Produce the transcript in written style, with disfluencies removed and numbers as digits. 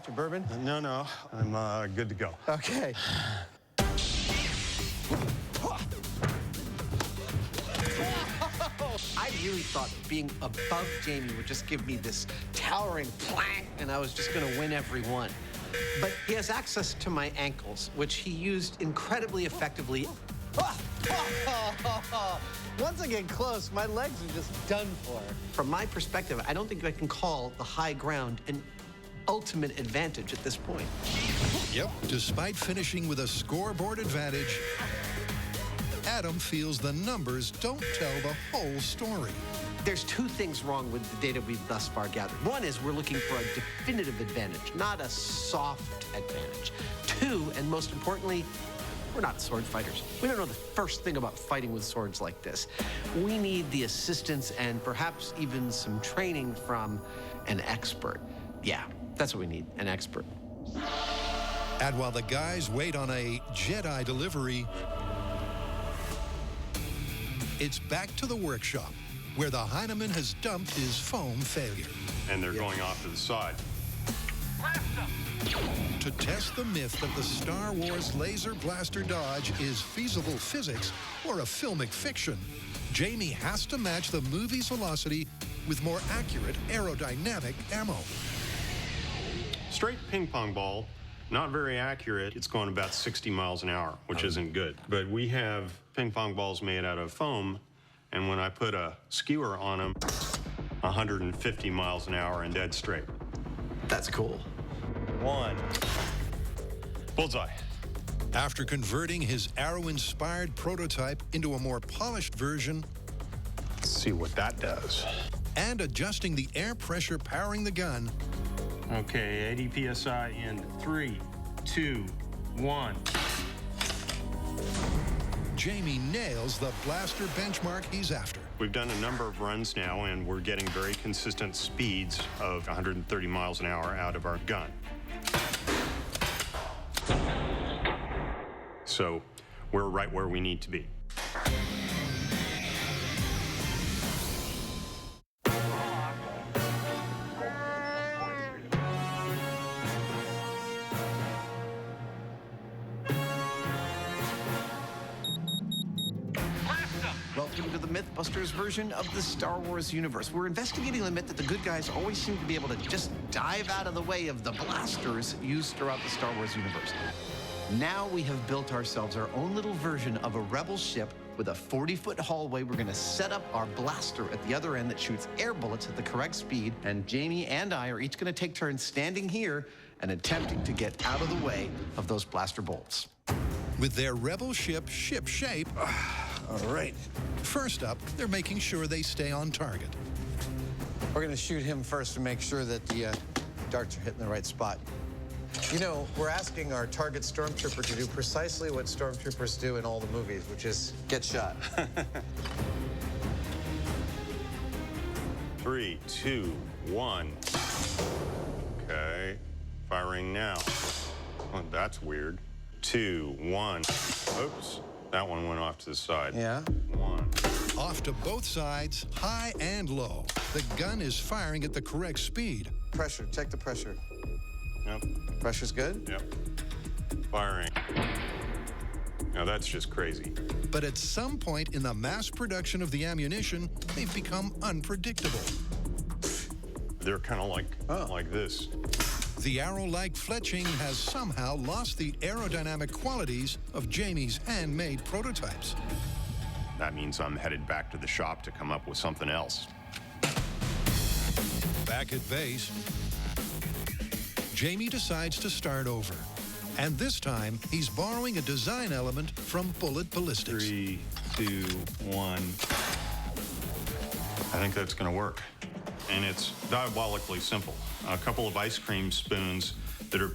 scotch or bourbon? No, I'm good to go. Okay. I really thought being above Jamie would just give me this towering plank, and I was just going to win every one. But he has access to my ankles, which he used incredibly effectively. Once I get close, my legs are just done for. From my perspective, I don't think I can call the high ground an ultimate advantage at this point. Yep, despite finishing with a scoreboard advantage, Adam feels the numbers don't tell the whole story. There's two things wrong with the data we've thus far gathered. One is we're looking for a definitive advantage, not a soft advantage. Two, and most importantly, we're not sword fighters. We don't know the first thing about fighting with swords like this. We need the assistance and perhaps even some training from an expert. Yeah, that's what we need, an expert. And while the guys wait on a Jedi delivery, it's back to the workshop, where the Heineman has dumped his foam failure. And they're going off to the side. To test the myth that the Star Wars laser blaster dodge is feasible physics or a filmic fiction, Jamie has to match the movie's velocity with more accurate aerodynamic ammo. Straight ping pong ball, not very accurate. It's going about 60 miles an hour, which isn't good. But we have ping pong balls made out of foam, and when I put a skewer on them, 150 miles an hour and dead straight. That's cool. One. Bullseye. After converting his arrow-inspired prototype into a more polished version, Let's see what that does. and adjusting the air pressure powering the gun, Okay, 80 PSI in 3, 2, 1. Jamie nails the blaster benchmark he's after. We've done a number of runs now, and we're getting very consistent speeds of 130 miles an hour out of our gun. So we're right where we need to be. Welcome to the Mythbusters version of the Star Wars universe. We're investigating the myth that the good guys always seem to be able to just dive out of the way of the blasters used throughout the Star Wars universe. Now we have built ourselves our own little version of a rebel ship with a 40-foot hallway. We're going to set up our blaster at the other end that shoots air bullets at the correct speed, and Jamie and I are each going to take turns standing here and attempting to get out of the way of those blaster bolts. With their rebel ship ship-shape, All right. first up, they're making sure they stay on target. We're going to shoot him first to make sure that the darts are hitting the right spot. You know, we're asking our target stormtrooper to do precisely what stormtroopers do in all the movies, which is get shot. 3, 2, 1. Okay, firing now. Oh, that's weird. 2, 1. Oops, that one went off to the side. Yeah. 1. Off to both sides, high and low. The gun is firing at the correct speed. Pressure, check the pressure. Yep, Pressure's good? yep. Firing. Now that's just crazy. But at some point in the mass production of the ammunition, they've become unpredictable. They're kind of like this. The arrow-like fletching has somehow lost the aerodynamic qualities of Jamie's handmade prototypes. That means I'm headed back to the shop to come up with something else. Back at base, Jamie decides to start over. And this time, he's borrowing a design element from Bullet Ballistics. 3, 2, 1. I think that's going to work. And it's diabolically simple. A couple of ice cream spoons